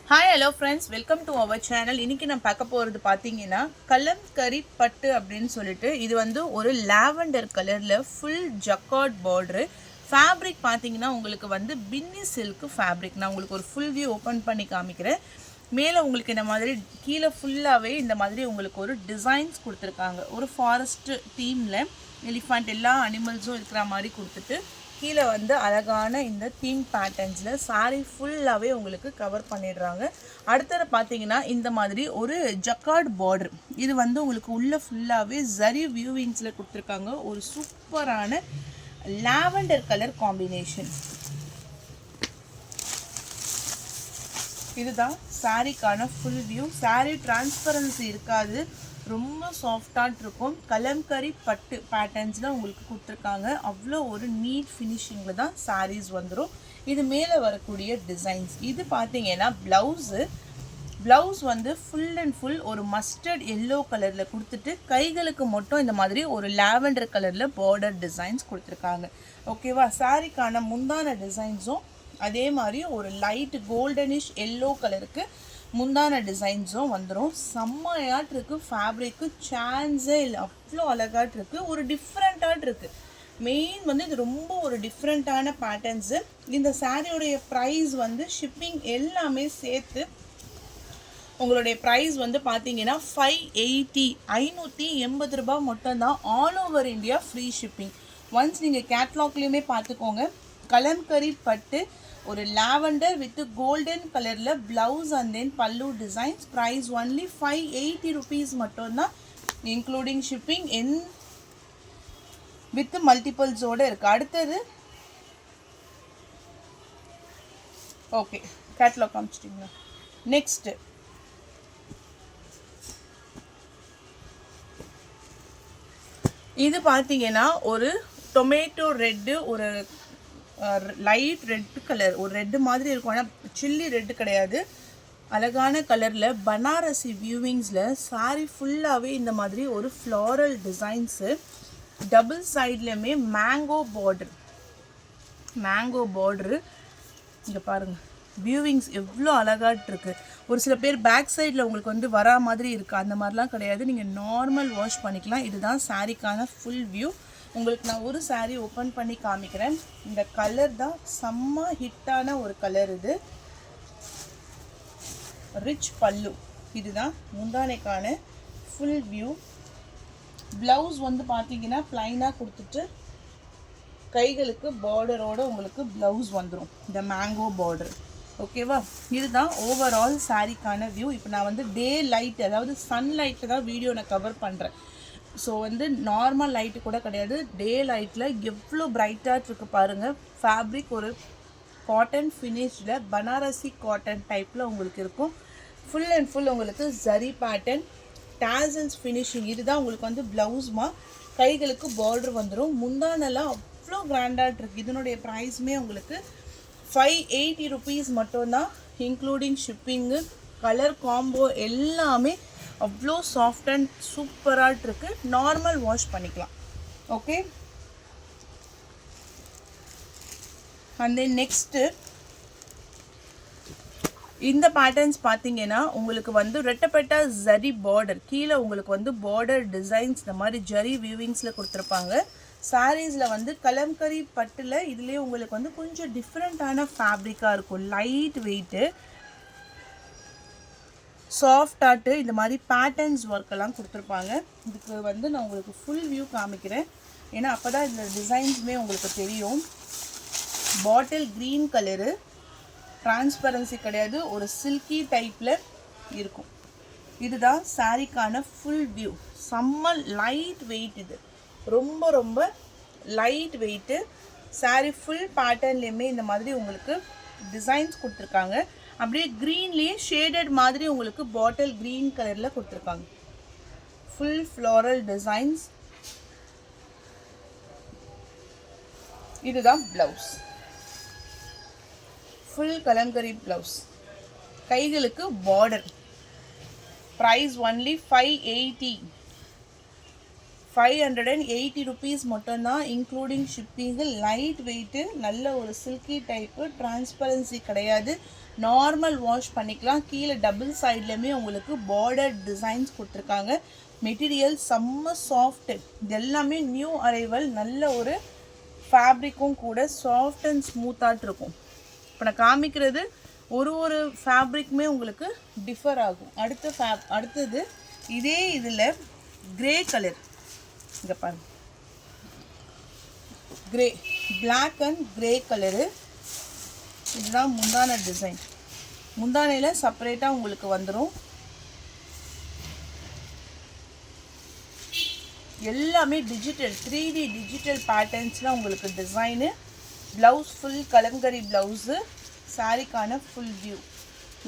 Hi hello friends, welcome to our channel. இன்றைக்கி நான் பார்க்க போகிறது பார்த்தீங்கன்னா கலம்கரி பட்டு அப்படின்னு சொல்லிட்டு, இது வந்து ஒரு லாவெண்டர் கலரில் ஃபுல் ஜக்கார்ட் பார்டரு. ஃபேப்ரிக் பார்த்தீங்கன்னா உங்களுக்கு வந்து பின்னி சில்க்கு ஃபேப்ரிக். நான் உங்களுக்கு ஒரு ஃபுல் வியூ ஓப்பன் பண்ணி காமிக்கிறேன். மேலே உங்களுக்கு இந்த மாதிரி கீழே ஃபுல்லாகவே இந்த மாதிரி உங்களுக்கு ஒரு டிசைன்ஸ் கொடுத்துருக்காங்க. ஒரு ஃபாரஸ்ட் தீமில் எலிஃபண்ட் எல்லா அனிமல்ஸும் இருக்கிற மாதிரி கொடுத்துட்டு கீழே வந்து அழகான இந்த தீம் பேட்டர்ன்ஸில் சாரீ ஃபுல்லாகவே உங்களுக்கு கவர் பண்ணிடுறாங்க. அடுத்தது பார்த்தீங்கன்னா இந்த மாதிரி ஒரு ஜக்கார்ட் பார்டர். இது வந்து உங்களுக்கு உள்ள ஃபுல்லாகவே ஜரி வியூவிங்ஸில் கொடுத்துருக்காங்க. ஒரு சூப்பரான லாவெண்டர் கலர் காம்பினேஷன். இதுதான் சாரீக்கான ஃபுல் வியூ. சாரீ டிரான்ஸ்பரன்சி இருக்காது, ரொம்ப சாஃப்டாக இருக்கும். கலம்கரி பட்டு பேட்டர்ன்ஸில் உங்களுக்கு கொடுத்துருக்காங்க. அவ்வளோ ஒரு நீட் ஃபினிஷிங்கில் தான் சாரீஸ் வந்துடும். இது மேலே வரக்கூடிய டிசைன்ஸ். இது பார்த்தீங்கன்னா ப்ளவுஸ் வந்து ஃபுல் அண்ட் ஃபுல் ஒரு மஸ்டர்ட் எல்லோ கலரில் கொடுத்துட்டு கைகளுக்கு மட்டும் இந்த மாதிரி ஒரு லாவெண்டர் கலரில் பார்டர் டிசைன்ஸ் கொடுத்துருக்காங்க. ஓகேவா? சாரீக்கான முந்தான டிசைன்ஸும் அதே மாதிரி ஒரு லைட் கோல்டனிஷ் எல்லோ கலருக்கு முந்தான டிசைன்ஸும் வந்துடும். செம்மையாட்டு இருக்குது. ஃபேப்ரிக்கு சான்ஸே இல்லை, அவ்வளோ அழகாட்டு இருக்குது. ஒரு டிஃப்ரெண்ட்டாக இருக்குது. மெயின் வந்து இது ரொம்ப ஒரு டிஃப்ரெண்ட்டான பேட்டர்ன்ஸு. இந்த சாரியோடைய ப்ரைஸ் வந்து ஷிப்பிங் எல்லாமே சேர்த்து உங்களுடைய ப்ரைஸ் வந்து பார்த்தீங்கன்னா 580 ரூபா மட்டும்தான். All over India free shipping. Once நீங்கள் கேட்லாக்லேயுமே பார்த்துக்கோங்க. கலம்கரி பட்டு ஒரு லாவெண்டர் வித் கோல்டன் கலரில் ப்ளவுஸ் அண்ட் தென் பல்லு டிசைன்ஸ். ப்ரைஸ் ஒன்லி 580 ருபீஸ் மட்டும்தான், இன்க்ளூடிங் ஷிப்பிங் வித் மல்டிபிள்ஸோடு இருக்குது. அடுத்தது ஓகே, கேட்லாக் காமிச்சிட்டிங்களா? நெக்ஸ்ட்டு இது பார்த்தீங்கன்னா ஒரு டொமேட்டோ ரெட்டு, ஒரு லைட் ரெட் கலர், ஒரு ரெட்டு மாதிரி இருக்கும். ஆனால் சில்லி ரெட்டு கிடையாது, அழகான கலரில் பனாரசி வியூவிங்ஸில் சாரீ ஃபுல்லாகவே இந்த மாதிரி ஒரு ஃப்ளாரல் டிசைன்ஸு. டபுள் சைட்லேயுமே மேங்கோ பார்டரு. இங்கே பாருங்கள், வியூவிங்ஸ் எவ்வளோ அழகாட்டு இருக்குது. ஒரு சில பேர் பேக் சைடில் உங்களுக்கு வந்து வரா மாதிரி இருக்குது, அந்த மாதிரிலாம் கிடையாது. நீங்கள் நார்மல் வாஷ் பண்ணிக்கலாம். இதுதான் சாரீக்கான ஃபுல் வியூ. உங்களுக்கு நான் ஒரு சாரீ ஓப்பன் பண்ணி காமிக்கிறேன். இந்த கலர் தான் செம்ம ஹிட்டான ஒரு கலர். இது ரிச் பல்லு. இதுதான் முந்தானைக்கான ஃபுல் வியூ. ப்ளவுஸ் வந்து பார்த்தீங்கன்னா ப்ளைனாக கொடுத்துட்டு கைகளுக்கு பார்டரோடு உங்களுக்கு ப்ளவுஸ் வந்துடும், இந்த மேங்கோ பார்டர். ஓகேவா? இதுதான் ஓவரால் சாரீக்கான வியூ. இப்போ நான் வந்து டே லைட், அதாவது சன்லைட்டை தான் வீடியோ நான் கவர் பண்ணுறேன். ஸோ வந்து நார்மல் லைட்டு கூட கிடையாது, டே லைட்டில் எவ்வளோ பிரைட்டாக இருக்குது பாருங்கள். ஃபேப்ரிக் ஒரு காட்டன் ஃபினிஷில் பனாரசி காட்டன் டைப்பில் உங்களுக்கு இருக்கும். ஃபுல் அண்ட் ஃபுல் உங்களுக்கு ஜரி பேட்டர்ன், டாசல்ஸ் ஃபினிஷிங். இதுதான் உங்களுக்கு வந்து ப்ளவுஸ்மா. கைகளுக்கு பார்டர் வந்துடும். முந்தானெல்லாம் அவ்வளோ கிராண்டாக இருக்குது. இதனுடைய ப்ரைஸுமே உங்களுக்கு 580 ருபீஸ் மட்டும்தான், இன்க்ளூடிங் ஷிப்பிங்கு. கலர் காம்போ எல்லாமே அவ்வளோ சாஃப்ட் அண்ட் சூப்பராக இருக்குது. நார்மல் வாஷ் பண்ணிக்கலாம். ஓகே, அண்ட் தென் நெக்ஸ்ட்டு இந்த பேட்டர்ன்ஸ் பார்த்தீங்கன்னா உங்களுக்கு வந்து ரெட்டப்பட்டா ஜரி பார்டர். கீழே உங்களுக்கு வந்து பார்டர் டிசைன்ஸ் இந்த மாதிரி ஜரி வியூவிங்ஸில் கொடுத்துருப்பாங்க. சாரீஸில் வந்து கலம்கரி பட்டில் இதுலேயே உங்களுக்கு வந்து கொஞ்சம் டிஃப்ரெண்ட்டான ஃபேப்ரிக்காக இருக்கும். லைட் வெயிட்டு, சாஃப்டாட்டு இந்த மாதிரி பேட்டர்ன்ஸ் ஒர்க்கெல்லாம் கொடுத்துருப்பாங்க. இதுக்கு வந்து நான் உங்களுக்கு ஃபுல் வியூ காமிக்கிறேன், ஏன்னா அப்போ தான் இந்த டிசைன்ஸுமே உங்களுக்கு தெரியும். பாட்டில் க்ரீன் கலரு, டிரான்ஸ்பரன்சி கிடையாது, ஒரு சில்கி டைப்பில் இருக்கும். இதுதான் சாரீக்கான ஃபுல் வியூ. செம்ம லைட் வெயிட். இது ரொம்ப ரொம்ப லைட் வெயிட்டு. சாரீ ஃபுல் பேட்டர்ன்லேயுமே இந்த மாதிரி உங்களுக்கு டிசைன்ஸ் கொடுத்துருக்காங்க. அப்படியே க்ரீன்லேயே ஷேடட் மாதிரி உங்களுக்கு பாட்டில் க்ரீன் கலரில் கொடுத்துருக்காங்க. Full floral designs. இதுதான் ப்ளவுஸ், ஃபுல் கலம்கரி ப்ளவுஸ். கைகளுக்கு பார்டர். ப்ரைஸ் ஒன்லி 580 ருபீஸ் மட்டும்தான், இன்க்ளூடிங் ஷிப்பிங்கு. லைட் வெயிட்டு, நல்ல ஒரு சில்கி டைப்பு, டிரான்ஸ்பரன்சி கிடையாது. நார்மல் வாஷ் பண்ணிக்கலாம். கீழே டபுள் சைட்லையுமே உங்களுக்கு பார்டர் டிசைன்ஸ் கொடுத்துருக்காங்க. மெட்டீரியல் செம்ம சாஃப்ட். இது எல்லாமே நியூ அரைவல். நல்ல ஒரு ஃபேப்ரிக்கும் கூட சாஃப்ட் அண்ட் ஸ்மூத்தாட் இருக்கும். இப்போ நான் காமிக்கிறது ஒரு ஃபேப்ரிக்குமே உங்களுக்கு டிஃபர் ஆகும். அடுத்தது இதே இதில் கிரே கலர், இங்கே பாருங்க, grey, black and grey colour. இதுதான் முந்தான டிசைன். முந்தானையில் செப்பரேட்டாக உங்களுக்கு வந்துடும். எல்லாமே டிஜிட்டல் 3D டிஜிட்டல் பேட்டர்ன்ஸில் உங்களுக்கு design. Blouse full kalamkari blouse. சாரிக்கான ஃபுல் வியூ.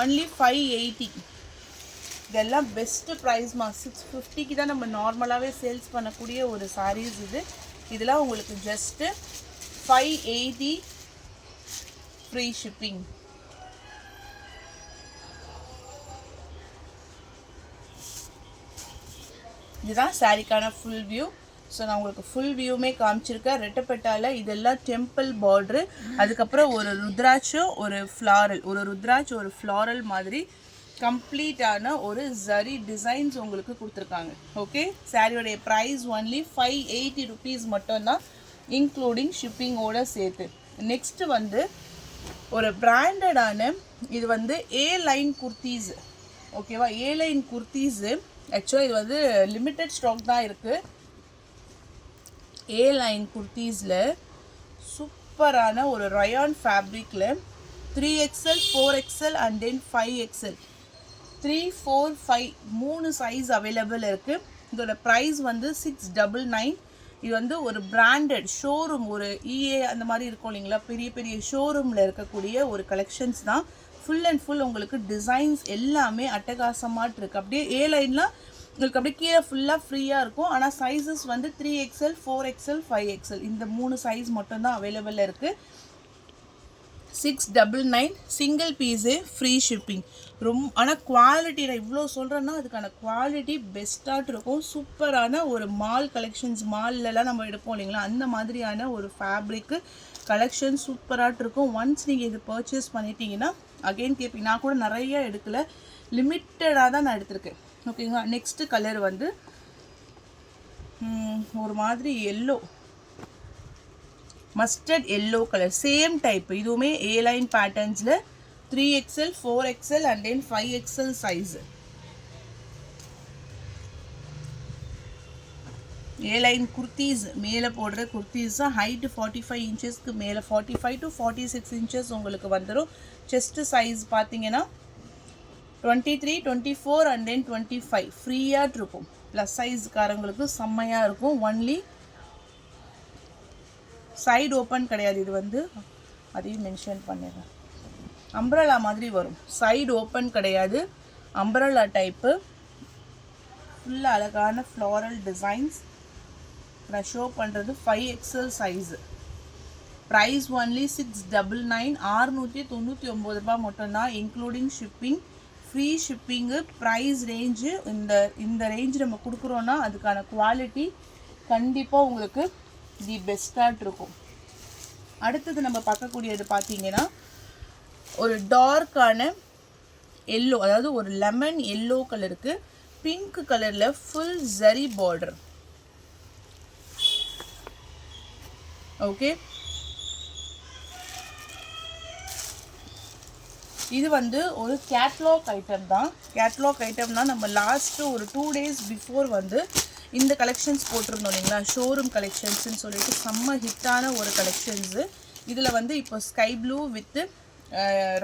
ஒன்லி 580. இதெல்லாம் பெஸ்ட்டு ப்ரைஸ்மா. 650க்கு தான் நம்ம நார்மலாகவே சேல்ஸ் பண்ணக்கூடிய ஒரு சாரீஸ் இது. இதெல்லாம் உங்களுக்கு ஜஸ்ட்டு 580 ஃப்ரீ ஷிப்பிங். இதுதான் சாரிக்கான ஃபுல் வியூ. ஸோ நான் உங்களுக்கு ஃபுல் வியூமே காமிச்சிருக்கேன். ரெட்டப்பட்டாவில் இதெல்லாம் டெம்பிள் பார்ட்ரு. அதுக்கப்புறம் ஒரு ருத்ராட்சம், ஒரு ஃப்ளாரல், ஒரு ஃப்ளாரல் மாதிரி கம்ப்ளீட்டான ஒரு ஜரி டிசைன்ஸ் உங்களுக்கு கொடுத்துருக்காங்க. ஓகே, சாரியோடைய ப்ரைஸ் ஒன்லி 580 ருபீஸ் மட்டும்தான், இன்க்ளூடிங் ஷிப்பிங்கோடு சேர்த்து. நெக்ஸ்ட்டு வந்து ஒரு பிராண்டடான, இது வந்து ஏ லைன் குர்த்தீஸ். ஓகேவா, ஏ லைன் குர்த்தீஸு. ஆக்சுவலாக இது வந்து லிமிட்டட் ஸ்டாக் தான் இருக்குது. ஏ லைன் குர்த்தீஸில் சூப்பரான ஒரு ரயான் ஃபேப்ரிக்கில் 3XL 4XL and then 5XL 3, 4, 5 3 size available இருக்குது. இதோட ப்ரைஸ் வந்து 699. இது வந்து ஒரு பிராண்டட் ஷோரூம், ஒரு EA அந்த மாதிரி இருக்கும் இல்லைங்களா, பெரிய பெரிய ஷோரூமில் இருக்கக்கூடிய ஒரு கலெக்ஷன்ஸ் தான். ஃபுல் அண்ட் ஃபுல் உங்களுக்கு டிசைன்ஸ் எல்லாமே அட்டகாசமாட்டு இருக்குது. அப்படியே ஏ லைன்லாம் உங்களுக்கு அப்படியே கீழே ஃபுல்லாக ஃப்ரீயாக இருக்கும். ஆனால் சைஸஸ் வந்து 3XL 4XL 5XL இந்த 3 சைஸ் மட்டும்தான் அவைலபிளில் இருக்குது. 699 சிங்கிள் பீஸு ஃப்ரீ ஷிப்பிங். ஆனால் குவாலிட்டி நான் இவ்வளோ சொல்கிறேன்னா அதுக்கான குவாலிட்டி பெஸ்ட்டாக இருக்கும். சூப்பரான ஒரு மால் கலெக்ஷன்ஸ், மால்லலாம் நம்ம எடுப்போம் இல்லைங்களா, அந்த மாதிரியான ஒரு ஃபேப்ரிக்கு கலெக்ஷன் சூப்பராக இருக்கும். ஒன்ஸ் நீங்கள் இது பர்ச்சேஸ் பண்ணிட்டீங்கன்னா அகெயின் கேட்பீங்க. நான் கூட நிறைய எடுக்கலை, லிமிட்டடாக தான் நான் எடுத்திருக்கேன். ஓகேங்களா. நெக்ஸ்ட்டு கலர் வந்து ஒரு மாதிரி yellow, mustard yellow colour, same type. இதுவுமே ஏ லைன் பேட்டர்ன்ஸில் 3XL 4XL and then 5XL size. A line kurtis மேலே போடுற குர்த்தீஸ் தான். ஹைட்டு 45 இன்ச்சஸ்க்கு மேலே, 45 to 46 இன்ச்சஸ் உங்களுக்கு வந்துடும். செஸ்ட்டு சைஸ் பார்த்தீங்கன்னா 23, 24 அண்ட் தென் 25 ஃப்ரீயாக இருக்கும். ப்ளஸ் சைஸ்காரங்களுக்கு செம்மையாக இருக்கும். ஒன்லி சைடு ஓப்பன் கிடையாது. இது வந்து அதையும் மென்ஷன் பண்ணிடுறேன். அம்ப்ரலா மாதிரி வரும், சைடு ஓப்பன் கிடையாது, அம்ப்ரலா டைப்பு. ஃபுல்லாக அழகான ஃப்ளாரல் டிசைன்ஸ். நான் ஷோ பண்ணுறது 5XL சைஸு. Price only 699. 699 ரூபா மட்டும்தான், including shipping. Free shipping. Price range இந்த ரேஞ்சு நம்ம கொடுக்குறோன்னா அதுக்கான குவாலிட்டி கண்டிப்பாக உங்களுக்கு தி பெஸ்ட்டாக இருக்கும். அடுத்தது நம்ம பார்க்கக்கூடியது பார்த்தீங்கன்னா ஒரு டார்க்கான எல்லோ, அதாவது ஒரு லெமன் எல்லோ கலருக்கு பிங்க் கலரில் ஃபுல் ஜரி பார்டர். ஓகே, இது வந்து ஒரு கேட்லாக் ஐட்டம் தான். கேட்லாக் ஐட்டம்னா நம்ம லாஸ்ட்டு ஒரு 2 days பிஃபோர் வந்து இந்த கலெக்ஷன்ஸ் போட்டிருந்தோம் இல்லைங்களா, ஷோரூம் கலெக்ஷன்ஸ்ன்னு சொல்லிட்டு செம்ம ஹிட்டான ஒரு கலெக்ஷன்ஸு. இதில் வந்து இப்போ sky blue with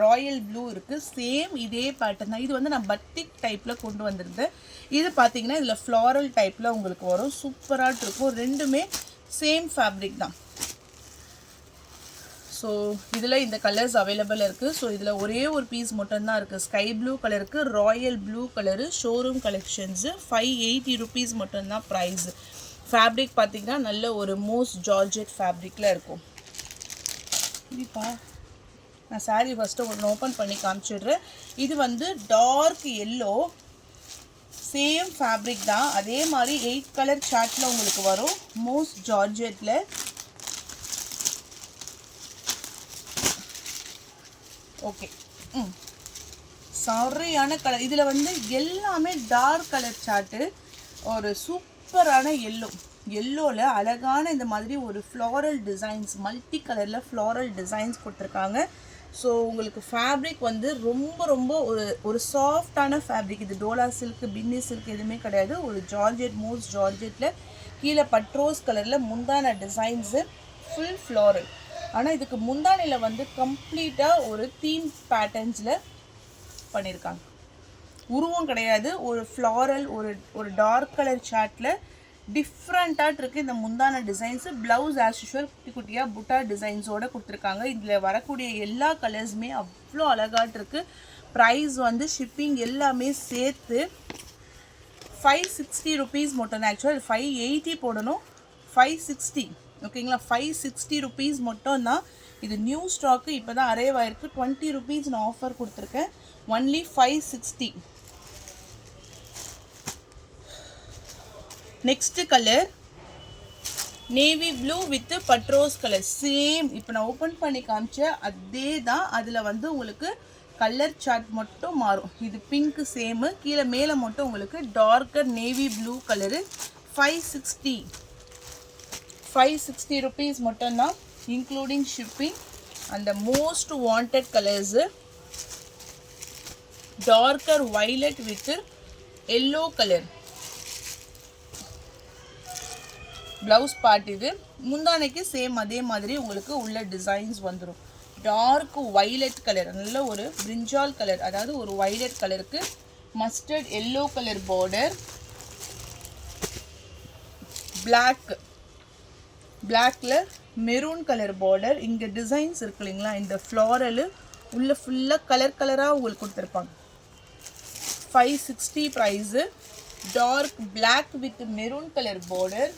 Royal blue இருக்குது. சேம் இதே பேட்டர்ன் தான். இது வந்து நான் பட்டிக் டைப்பில் கொண்டு வந்திருந்தேன். இது பார்த்தீங்கன்னா இதில் ஃப்ளாரல் டைப்பில் உங்களுக்கு வரும். சூப்பராக இருக்கும். ரெண்டுமே சேம் ஃபேப்ரிக் தான். ஸோ இதில் இந்த கலர்ஸ் அவைலபிள் இருக்குது. ஸோ இதில் ஒரே ஒரு பீஸ் மட்டும்தான் இருக்குது. ஸ்கை ப்ளூ கலருக்கு Royal blue colour showroom collections. 580 rupees மட்டும்தான் ப்ரைஸு. ஃபேப்ரிக் பார்த்திங்கன்னா நல்ல ஒரு மோஸ்ட் ஜார்ஜெட் ஃபேப்ரிக்கில் இருக்கும். இப்பா நான் சாரீ ஃபஸ்ட்டு ஒன்று ஓப்பன் பண்ணி காமிச்சிடுறேன். இது வந்து டார்க் எல்லோ, சேம் ஃபேப்ரிக் தான். அதே மாதிரி 8 கலர் சார்ட்டில் உங்களுக்கு வரும். மோஸ்ட் ஜார்ஜெட்டில் ஓகே. சரியான கலர். இதில் வந்து எல்லாமே டார்க் கலர் சார்ட்டு. ஒரு சூப்பரான எல்லோவில் அழகான இந்த மாதிரி ஒரு ஃப்ளாரல் டிசைன்ஸ், மல்டி கலரில் ஃப்ளாரல் டிசைன்ஸ் கொடுத்துருக்காங்க. ஸோ உங்களுக்கு ஃபேப்ரிக் வந்து ரொம்ப ரொம்ப ஒரு சாஃப்டான ஃபேப்ரிக். இது டோலா சில்க், பின்னி சில்க் எதுவுமே கிடையாது. ஒரு ஜார்ஜெட், மூஸ் ஜார்ஜெட்டில் கீழே பட்ரோஸ் கலரில் முந்தான டிசைன்ஸு, ஃபுல் ஃப்ளாரல். ஆனால் இதுக்கு முந்தானையில் வந்து கம்ப்ளீட்டாக ஒரு தீம் பேட்டர்ன்ஸில் பண்ணியிருக்காங்க. உருவம் கிடையாது, ஒரு ஃப்ளாரல், ஒரு டார்க் கலர் சார்ட்டில் டிஃப்ரெண்ட்டாக இருக்குது இந்த முந்தான டிசைன்ஸு. ப்ளவுஸ் ஆஸ் யூஷுவல் குட்டி குட்டியாக புட்டா டிசைன்ஸோடு கொடுத்துருக்காங்க. இதில் வரக்கூடிய எல்லா கலர்ஸுமே அவ்வளோ அழகாட்டு இருக்குது. ப்ரைஸ் வந்து ஷிப்பிங் எல்லாமே சேர்த்து 560 rupees மட்டும் தான். ஆக்சுவலாக 580 போடணும், 560 ஓகேங்களா. 560 rupees மட்டும் தான். இது நியூ ஸ்டாக்கு, இப்போ தான் அரைவ் ஆயிருக்கு. 20 rupees நான் ஆஃபர் கொடுத்துருக்கேன். Only 560. Next colour navy blue with பட்ரோஸ் கலர். சேம் இப்போ நான் ஓப்பன் பண்ணி காமிச்சேன் அதே தான். அதில் வந்து உங்களுக்கு கலர் சார்ட் மட்டும் மாறும். இது பிங்க்கு சேமு, கீழே மேலே மட்டும் உங்களுக்கு darker navy blue colour. 560 rupees மட்டும்தான், இன்க்ளூடிங் ஷிப்பிங். அந்த most wanted colours darker violet with yellow colour. Blouse part இது. முந்தானைக்கு சேம் அதே மாதிரி உங்களுக்கு உள்ள டிசைன்ஸ் வந்துடும். டார்க் வைலட் கலர், நல்ல ஒரு பிரிஞ்சால் கலர், அதாவது ஒரு வைலட் கலருக்கு மஸ்டர்ட் எல்லோ கலர் பார்டர். பிளாக்ல மெரூன் கலர் பார்டர். இங்கே டிசைன்ஸ் இருக்கு இல்லைங்களா, இந்த ஃப்ளாரலு உள்ள ஃபுல்லாக கலர் கலராக உங்களுக்கு கொடுத்துருப்பாங்க. 560 price. Dark black with maroon colour border.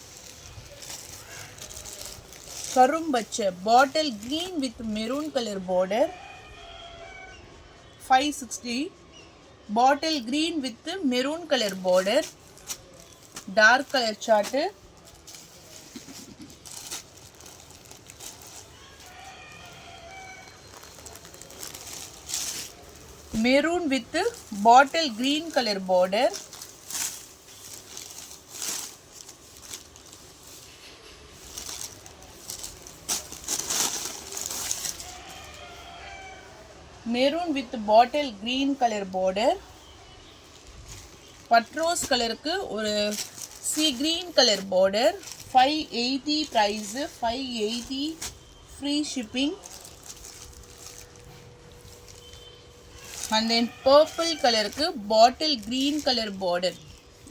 கரும்பச்சை bottle green with maroon colour border. 560. Bottle green with maroon colour border. Dark colour chart. Maroon with bottle green colour border. Maroon with bottle green colour border. பட்ரோஸ் கலருக்கு ஒரு sea green colour border. 580 price. 580 free shipping. And then purple கலருக்கு bottle green colour border.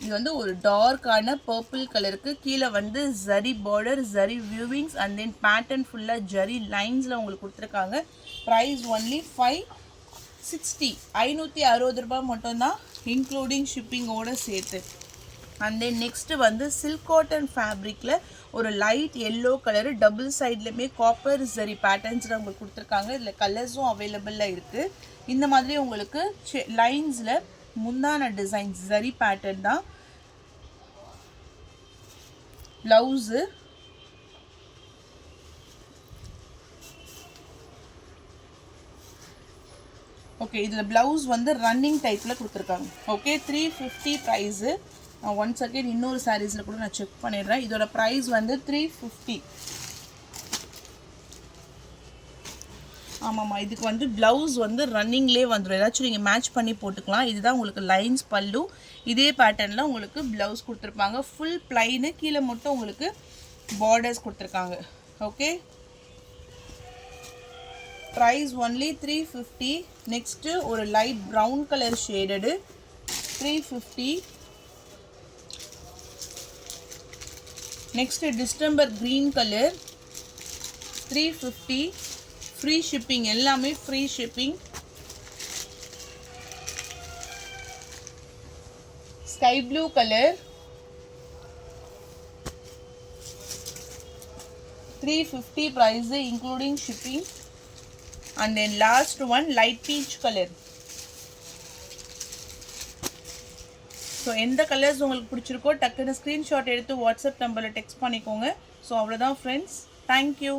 இது வந்து ஒரு டார்க்கான purple கலருக்கு கீழே வந்து zari border, zari viewings, and then pattern ஃபுல்லாக ஜரி லைன்ஸில் உங்களுக்கு கொடுத்துருக்காங்க. Price only 560. 560 ரூபாய் மட்டும்தான், இன்க்ளூடிங் ஷிப்பிங்கோடு சேர்த்து. அண்ட் தென் நெக்ஸ்ட்டு வந்து சில்க் காட்டன் ஃபேப்ரிக்கில் ஒரு லைட் எல்லோ கலரு, டபுள் சைட்லையுமே காப்பர் ஜரி பேட்டர்ன்ஸில் உங்களுக்கு கொடுத்துருக்காங்க. இதில் கலர்ஸும் அவைலபிளாக இருக்குது. இந்த மாதிரி உங்களுக்கு லைன்ஸில் முந்தான டிசைன்ஸ் ஜரி பேட்டர்ன் தான். ப்ளவுஸு ஓகே, இதில் ப்ளவுஸ் வந்து ரன்னிங் டைப்பில் கொடுத்துருக்காங்க. Okay, 350 price. ஒன்ஸ் அகேன் இன்னொரு சாரீஸில் கூட நான் செக் பண்ணிடுறேன். இதோட ப்ரைஸ் வந்து 350. ஆமாம்மா, இதுக்கு வந்து ப்ளவுஸ் வந்து ரன்னிங்லேயே வந்துடும். ஏதாச்சும் நீங்கள் மேட்ச் பண்ணி போட்டுக்கலாம். இதுதான் உங்களுக்கு லைன்ஸ் பல்லு. இதே பேட்டர்னில் உங்களுக்கு ப்ளவுஸ் கொடுத்துருப்பாங்க. ஃபுல் ப்ளைனு, கீழே மட்டும் உங்களுக்கு பார்டர்ஸ் கொடுத்துருக்காங்க. Okay, price only 350. நெக்ஸ்ட்டு ஒரு light brown colour shaded 350. Next distemper green colour 350. Free shipping, எல்லாமே free shipping. Sky blue colour 350 price including shipping. And then last one light peach colour. So எந்த colours உங்களுக்கு பிடிச்சிருக்கோ டக்குன்னு screenshot எடுத்து WhatsApp நம்பரில் text பண்ணிக்கோங்க. So அவ்வளோதான் friends, thank you.